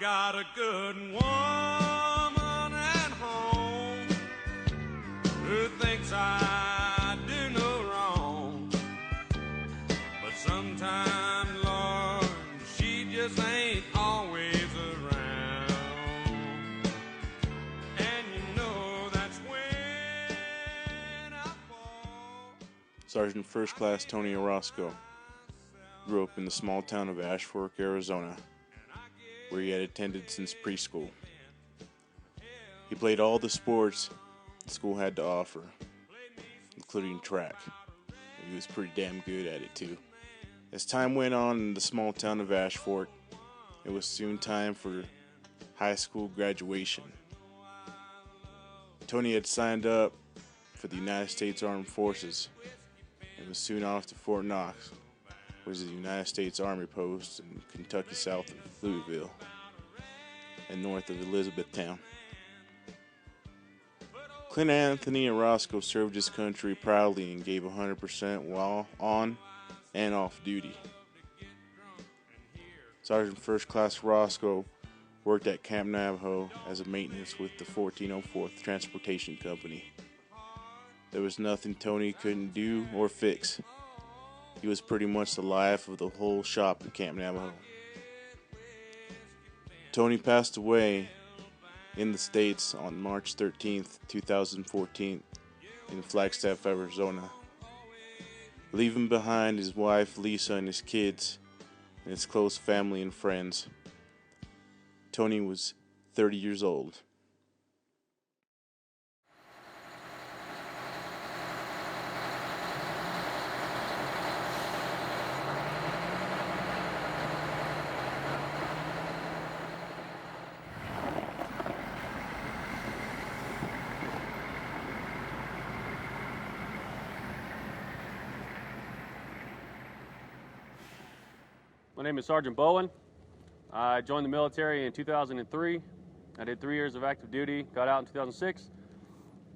got a good woman at home who thinks I do no wrong, but sometimes, Lord, she just ain't always around, and you know that's when I fall. Sergeant First Class Tony Orozco grew up in the small town of Ash Fork, Arizona, where he had attended since preschool. He played all the sports the school had to offer, including track. He was pretty damn good at it too. As time went on in the small town of Ash Fork, it was soon time for high school graduation. Tony had signed up for the United States Armed Forces and was soon off to Fort Knox, which is the United States Army post in Kentucky south of Louisville and north of Elizabethtown. Clint Anthony Orozco served his country proudly and gave 100% while on and off duty. Sergeant First Class Orozco worked at Camp Navajo as a maintenance with the 1404th Transportation Company. There was nothing Tony couldn't do or fix. He was pretty much the life of the whole shop at Camp Navajo. Tony passed away in the States on March 13th, 2014 in Flagstaff, Arizona, leaving behind his wife Lisa and his kids and his close family and friends. Tony was 30 years old. My name is Sergeant Bowen. I joined the military in 2003. I did 3 years of active duty, got out in 2006,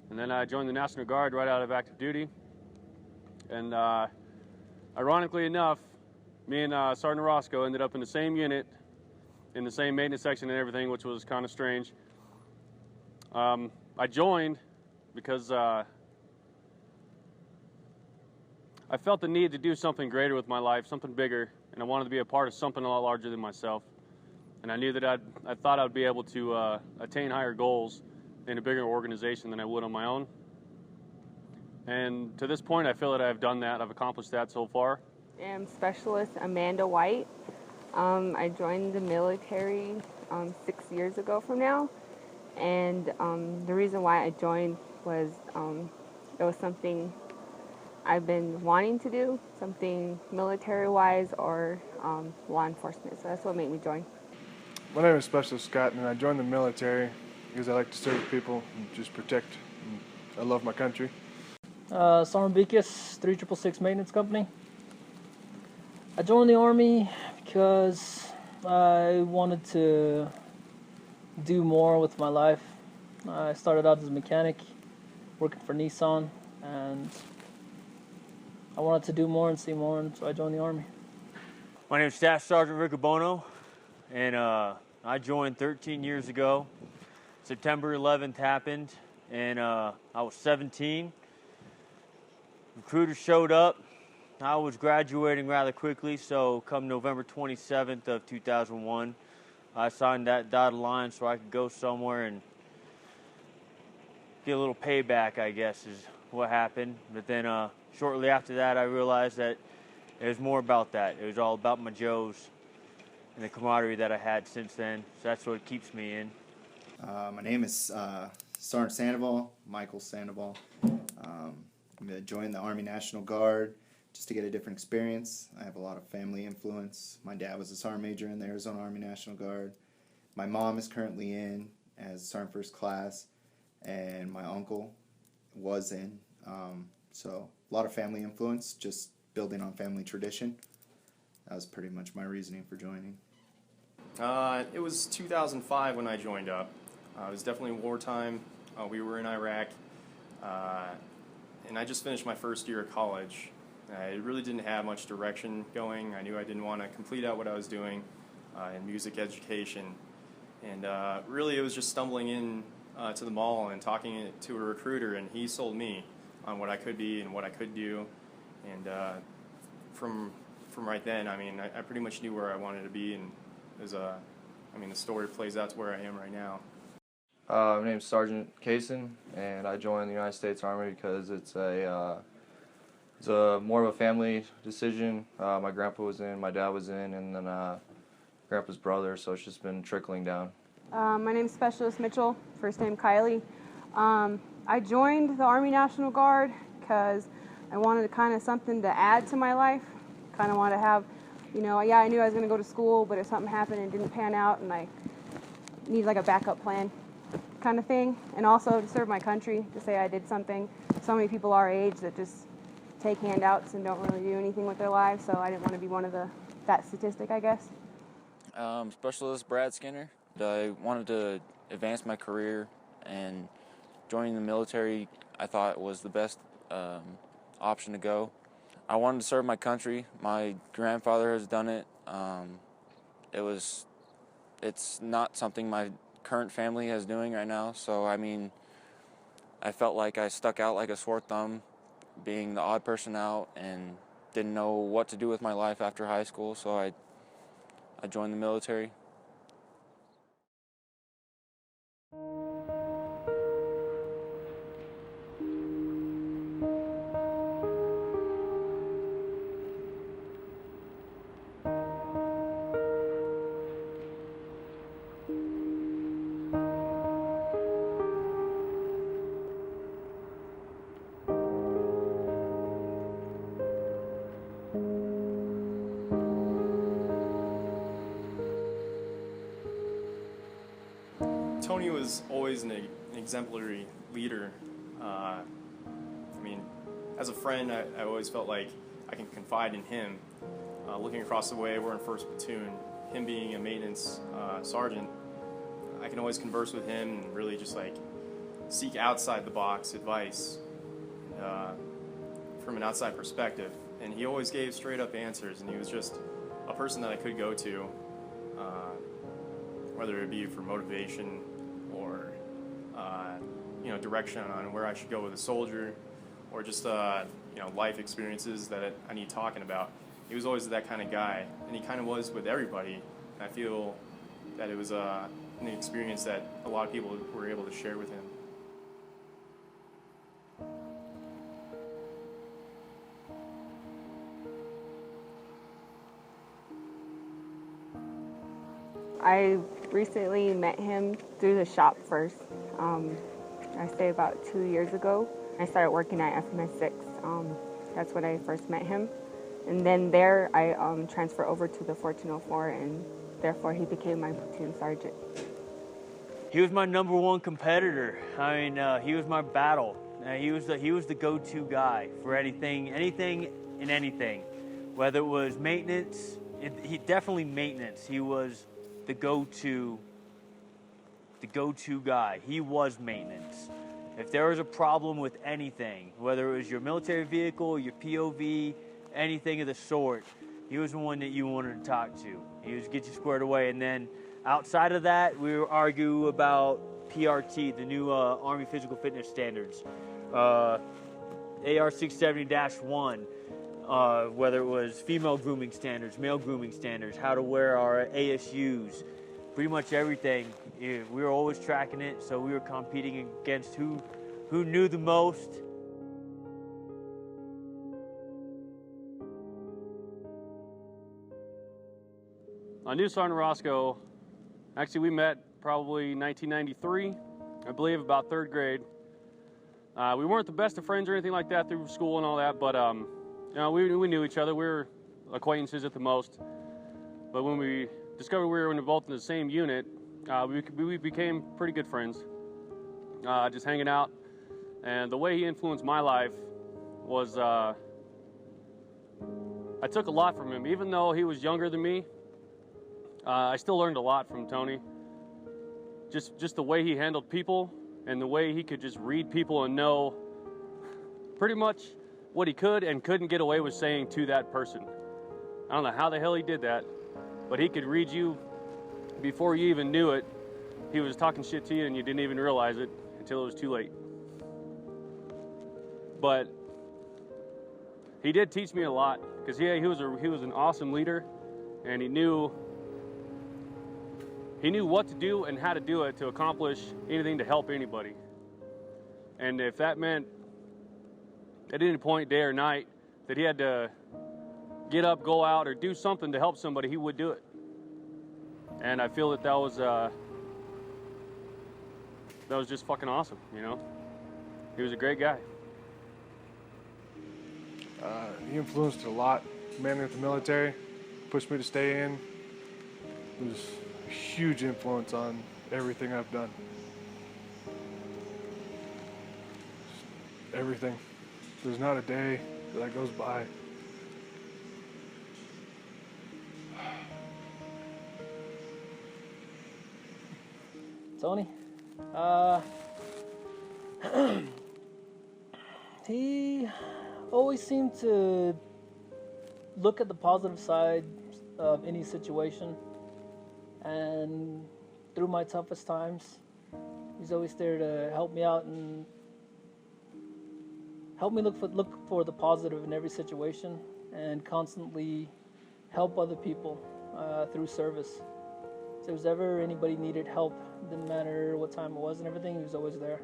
and then I joined the National Guard right out of active duty. And ironically enough, me and Sergeant Orozco ended up in the same unit, in the same maintenance section and everything, which was kind of strange. I joined because I felt the need to do something greater with my life, something bigger, and I wanted to be a part of something a lot larger than myself. And I knew that I thought I'd be able to attain higher goals in a bigger organization than I would on my own. And to this point, I feel that I've done that. I've accomplished that so far. I'm Specialist Amanda White. I joined the military 6 years ago from now. And the reason why I joined was it was something I've been wanting to do, something military-wise or law enforcement. So that's what made me join. My name is Specialist Scott, and I joined the military because I like to serve people and just protect. And I love my country. Sergeant Beekis, 3666 Maintenance Company. I joined the Army because I wanted to do more with my life. I started out as a mechanic, working for Nissan, and I wanted to do more and see more, and so I joined the Army. My name is Staff Sergeant Rick Abono, and I joined 13 years ago. September 11th happened, and I was 17. Recruiters showed up. I was graduating rather quickly, so come November 27th of 2001, I signed that dotted line so I could go somewhere and get a little payback, I guess, is what happened. But then shortly after that, I realized that it was more about that. It was all about my Joes and the camaraderie that I had since then. So that's what keeps me in. My name is Sergeant Sandoval, Michael Sandoval. I'm going to join the Army National Guard just to get a different experience. I have a lot of family influence. My dad was a sergeant major in the Arizona Army National Guard. My mom is currently in as Sergeant First Class, and my uncle was in. So a lot of family influence, just building on family tradition. That was pretty much my reasoning for joining. It was 2005 when I joined up. It was definitely wartime. We were in Iraq, and I just finished my first year of college. I really didn't have much direction going. I knew I didn't want to complete out what I was doing in music education. And really, it was just stumbling in to the mall and talking to a recruiter, and he sold me on what I could be and what I could do. And from right then, I mean, I pretty much knew where I wanted to be, and I mean, the story plays out to where I am right now. My name's Sergeant Kaysen, and I joined the United States Army because it's a more of a family decision. My grandpa was in, my dad was in, and then grandpa's brother, so it's just been trickling down. My name's Specialist Mitchell, first name Kylie. I joined the Army National Guard because I wanted kind of something to add to my life. Kind of wanted to have, you know, yeah, I knew I was going to go to school, but if something happened and didn't pan out, and I need like a backup plan kind of thing. And also to serve my country, to say I did something. So many people our age that just take handouts and don't really do anything with their lives, so I didn't want to be one of that statistic, I guess. Specialist Brad Skinner. I wanted to advance my career, and joining the military I thought was the best option to go. I wanted to serve my country. My grandfather has done it. It's not something my current family is doing right now, so I mean, I felt like I stuck out like a sore thumb, being the odd person out, and didn't know what to do with my life after high school, so I joined the military. Tony was always an exemplary leader. I mean, as a friend, I always felt like I can confide in him. Looking across the way, we're in 1st Platoon. Him being a maintenance sergeant, I can always converse with him and really just like seek outside the box advice from an outside perspective. And he always gave straight up answers, and he was just a person that I could go to, whether it be for motivation or you know, direction on where I should go with a soldier, or just you know, life experiences that I need talking about. He was always that kind of guy, and he kind of was with everybody. And I feel that it was an experience that a lot of people were able to share with him. I recently met him through the shop first. I say about 2 years ago. I started working at FMS 6. That's when I first met him. And then there I transferred over to the 1404, and therefore he became my platoon sergeant. He was my #1 competitor. I mean, he was my battle. He was the go-to guy for anything and anything. Whether it was maintenance, he definitely maintenance. He was the go-to guy. He was maintenance. If there was a problem with anything, whether it was your military vehicle, your POV, anything of the sort, he was the one that you wanted to talk to. He was get you squared away. And then outside of that, we would argue about PRT, the new Army Physical Fitness Standards, AR 670-1, whether it was female grooming standards, male grooming standards, how to wear our ASUs, pretty much everything. We were always tracking it, so we were competing against who knew the most. I knew Sergeant Orozco. Actually, we met probably 1993, I believe, about 3rd grade. We weren't the best of friends or anything like that through school and all that, but you know, we knew each other. We were acquaintances at the most. But when we discovered we were involved in the same unit, we became pretty good friends, just hanging out. And the way he influenced my life was, I took a lot from him. Even though he was younger than me, I still learned a lot from Tony. Just the way he handled people, and the way he could just read people and know pretty much what he could and couldn't get away with saying to that person. I don't know how the hell he did that, but he could read you before you even knew it, he was talking shit to you and you didn't even realize it until it was too late. But he did teach me a lot, because he was an awesome leader, and he knew what to do and how to do it to accomplish anything to help anybody. And if that meant at any point, day or night, that he had to get up, go out, or do something to help somebody, he would do it. And I feel that was just fucking awesome, you know? He was a great guy. He influenced a lot. Man with the military, pushed me to stay in. It was a huge influence on everything I've done. Everything. There's not a day that goes by. Tony? He always seemed to look at the positive side of any situation, and through my toughest times, he's always there to help me out and help me look for the positive in every situation, and constantly help other people through service. If there was ever anybody needed help, didn't matter what time it was and everything, he was always there.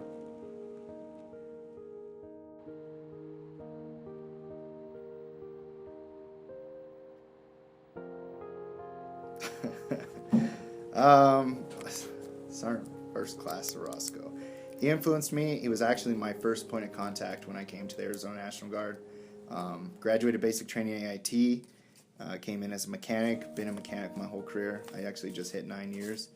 Sergeant First Class Orozco. He influenced me. He was actually my first point of contact when I came to the Arizona National Guard. Graduated basic training AIT, came in as a mechanic, been a mechanic my whole career. I actually just hit 9 years.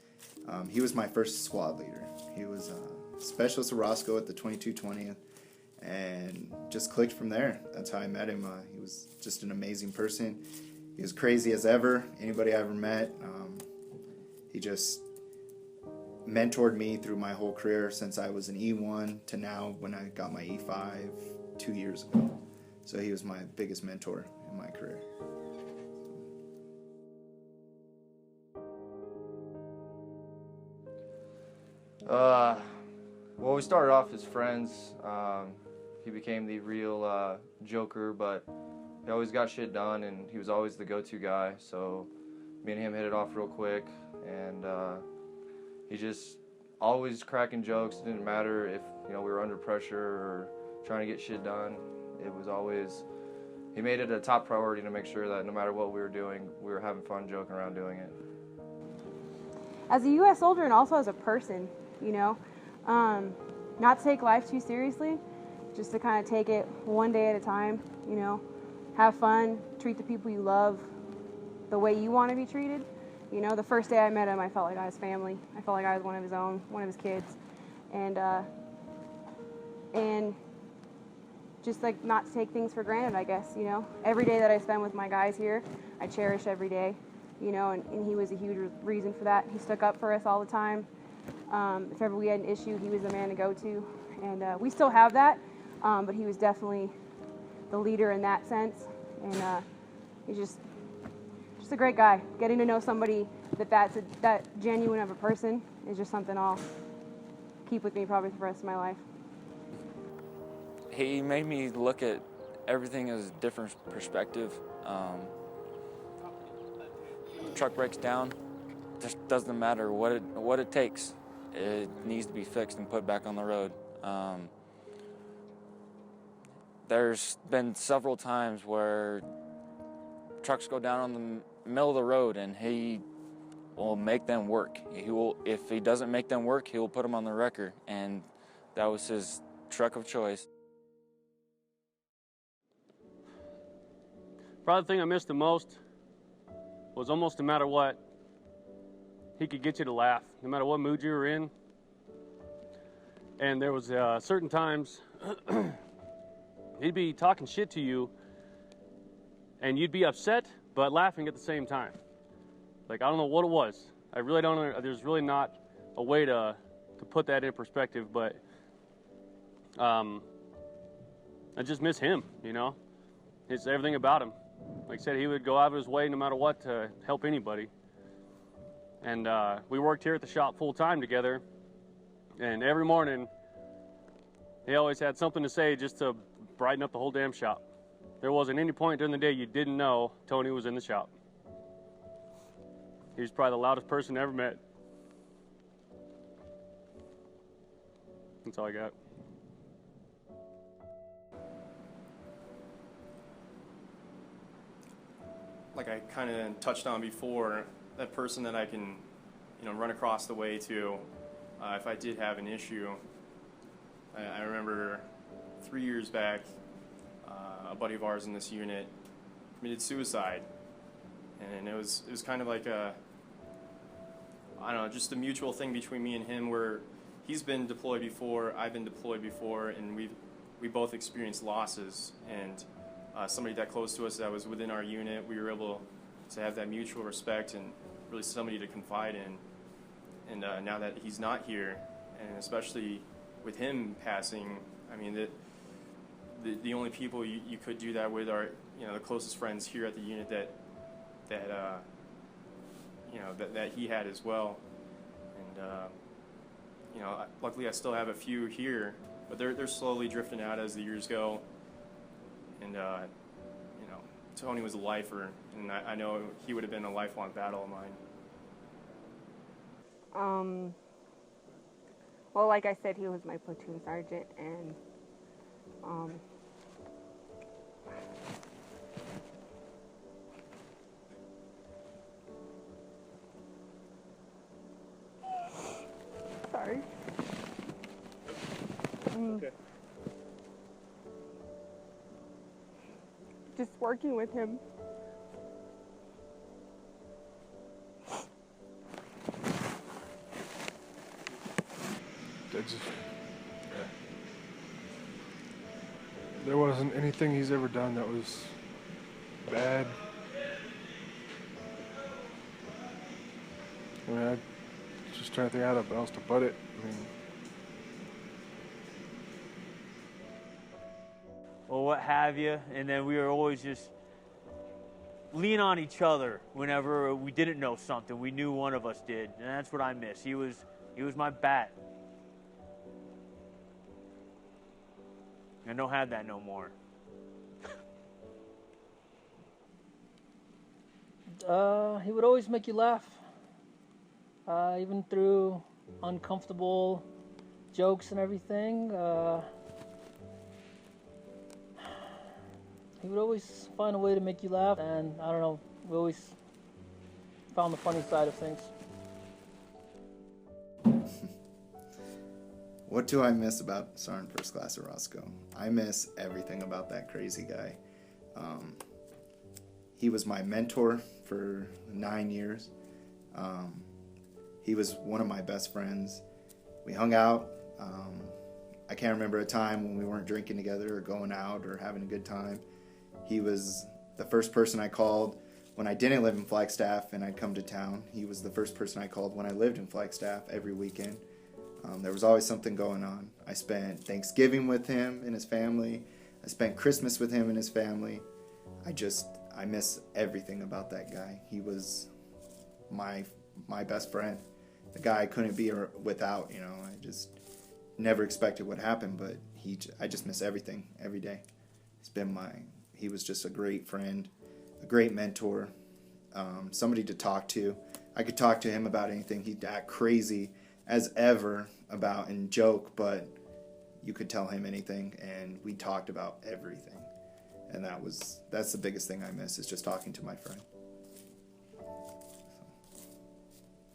He was my first squad leader. He was Specialist Orozco at the 2220th, and just clicked from there. That's how I met him. He was just an amazing person. He was crazy as ever, anybody I ever met. He just mentored me through my whole career since I was an E1 to now when I got my E5 2 years ago. So he was my biggest mentor in my career. Well, we started off as friends. He became the real joker, but he always got shit done, and he was always the go-to guy. So me and him hit it off real quick, and he just always cracking jokes. It didn't matter if we were under pressure or trying to get shit done. It was always, he made it a top priority to make sure that no matter what we were doing, we were having fun joking around doing it. As a U.S. soldier and also as a person, not to take life too seriously, just to kind of take it one day at a time, have fun, treat the people you love the way you want to be treated. The first day I met him, I felt like I was family. I felt like I was one of his own, one of his kids. And just like not to take things for granted, I guess, Every day that I spend with my guys here, I cherish every day, and he was a huge reason for that. He stuck up for us all the time. If ever we had an issue, he was the man to go to. And we still have that, but he was definitely the leader in that sense. And he's just a great guy. Getting to know somebody that's that genuine of a person is just something I'll keep with me probably for the rest of my life. He made me look at everything as a different perspective. Truck breaks down, just doesn't matter what it takes. It needs to be fixed and put back on the road. There's been several times where trucks go down on the middle of the road, and he will make them work. If he doesn't make them work, he will put them on the wrecker, and that was his truck of choice. Probably the thing I missed the most was almost no matter what, he could get you to laugh, no matter what mood you were in. And there was certain times he'd be talking shit to you, and you'd be upset, but laughing at the same time. Like, I don't know what it was. I really don't know. There's really not a way to put that in perspective, but I just miss him, It's everything about him. Like I said, he would go out of his way no matter what to help anybody. And we worked here at the shop full time together. And every morning, he always had something to say just to brighten up the whole damn shop. There wasn't any point during the day you didn't know Tony was in the shop. He was probably the loudest person I ever met. That's all I got. Like I kind of touched on before, that person that I can, run across the way to if I did have an issue. I remember 3 years back, a buddy of ours in this unit committed suicide, and it was kind of like a, I don't know, just a mutual thing between me and him where he's been deployed before, I've been deployed before, and we both experienced losses. And somebody that close to us that was within our unit, we were able to have that mutual respect and really somebody to confide in. And now that he's not here, and especially with him passing, I mean, the only people you could do that with are, the closest friends here at the unit that he had as well. And luckily I still have a few here, but they're slowly drifting out as the years go. And Tony was a lifer, and I know he would have been a lifelong battle of mine. Well, like I said, he was my platoon sergeant, and sorry. Okay. Just working with him. There wasn't anything he's ever done that was bad. I mean, I'm just trying to think how else to put it. I mean, or what have you, and then we were always just lean on each other whenever we didn't know something. We knew one of us did, and that's what I miss. He was my bat. I don't have that no more. He would always make you laugh, even through uncomfortable jokes and everything. He would always find a way to make you laugh, and I don't know, we always found the funny side of things. What do I miss about Sergeant First Class Orozco? I miss everything about that crazy guy. He was my mentor for 9 years. He was one of my best friends. We hung out. I can't remember a time when we weren't drinking together or going out or having a good time. He was the first person I called when I didn't live in Flagstaff and I'd come to town. He was the first person I called when I lived in Flagstaff every weekend. There was always something going on. I spent Thanksgiving with him and his family. I spent Christmas with him and his family. I miss everything about that guy. He was my best friend. The guy I couldn't be without, I just never expected what happened, but I just miss everything every day. He was just a great friend, a great mentor, somebody to talk to. I could talk to him about anything. He'd act crazy as ever about and joke, but you could tell him anything, and we talked about everything. And that's the biggest thing I miss, is just talking to my friend.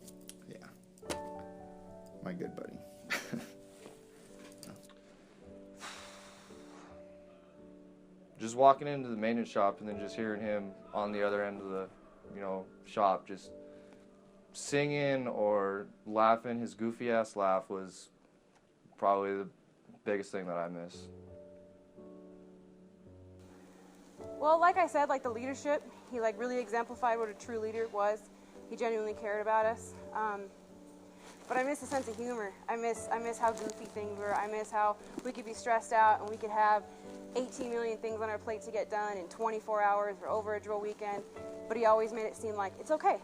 So, yeah, my good buddy. Just walking into the maintenance shop and then just hearing him on the other end of the, shop, just singing or laughing. His goofy ass laugh was probably the biggest thing that I miss. Well, like I said, the leadership, he really exemplified what a true leader was. He genuinely cared about us. But I miss a sense of humor. I miss how goofy things were. I miss how we could be stressed out and we could have 18 million things on our plate to get done in 24 hours or over a drill weekend. But he always made it seem like it's okay,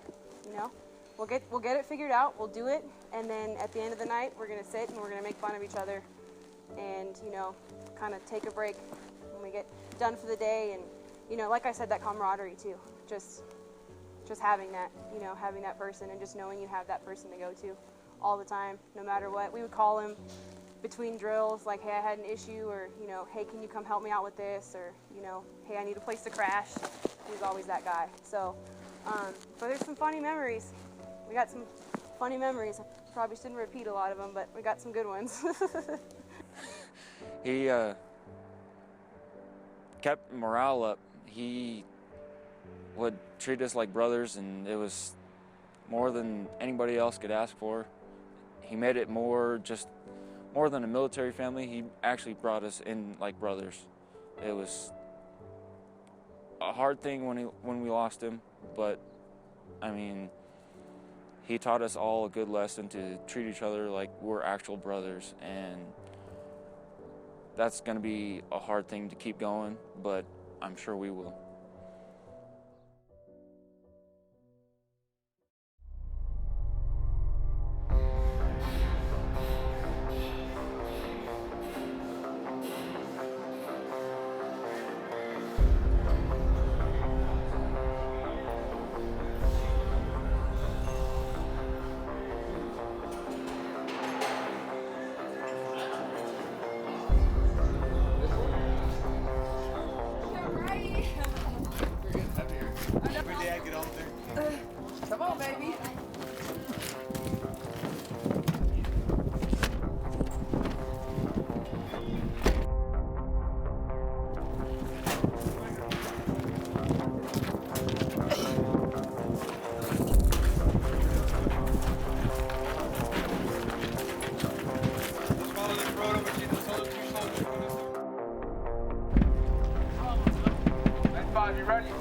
we'll get it figured out. We'll do it, and then at the end of the night, we're gonna sit and we're gonna make fun of each other, and kind of take a break when we get done for the day. And like I said, that camaraderie too. Just having that, having that person, and just knowing you have that person to go to all the time, no matter what. We would call him between drills, like, hey, I had an issue, or hey, can you come help me out with this, or hey, I need a place to crash. He was always that guy. So, but there's some funny memories. We got some funny memories. I probably shouldn't repeat a lot of them, but we got some good ones. He kept morale up. He would treat us like brothers, and it was more than anybody else could ask for. He made it more than a military family. He actually brought us in like brothers. It was a hard thing when we lost him, but I mean, he taught us all a good lesson to treat each other like we're actual brothers, and that's going to be a hard thing to keep going, but I'm sure we will. Come on, baby. You ready?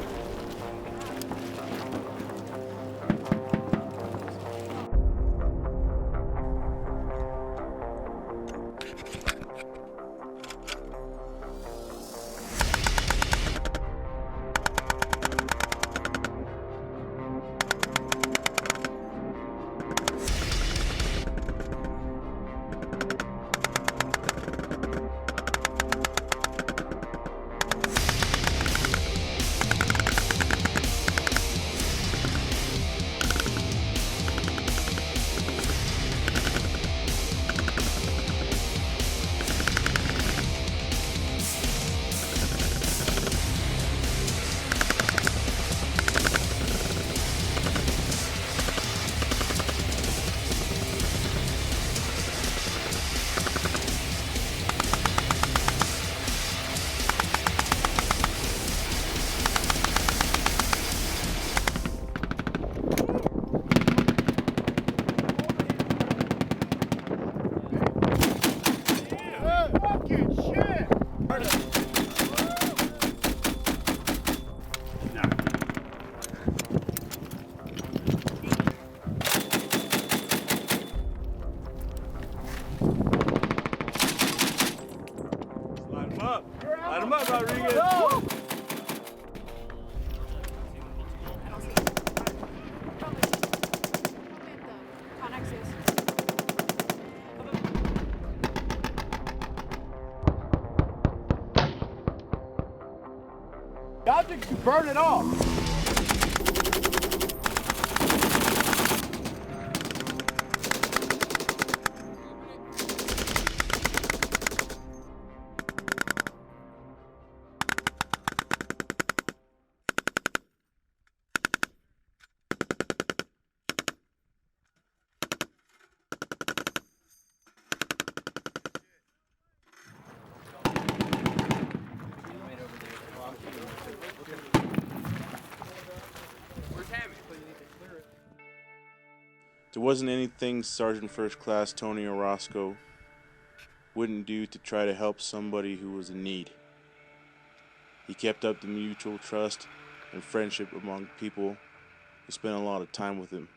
Light him up, Rodriguez. Y'all think you burn it off. There wasn't anything Sergeant First Class Tony Orozco wouldn't do to try to help somebody who was in need. He kept up the mutual trust and friendship among people who spent a lot of time with him.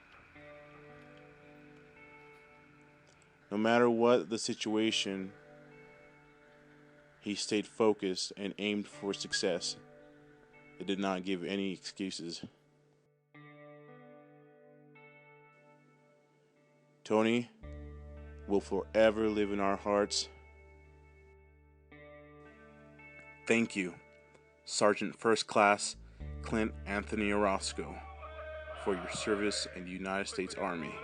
No matter what the situation, he stayed focused and aimed for success. It did not give any excuses. Tony will forever live in our hearts. Thank you, Sergeant First Class Clint Anthony Orozco, for your service in the United States Army.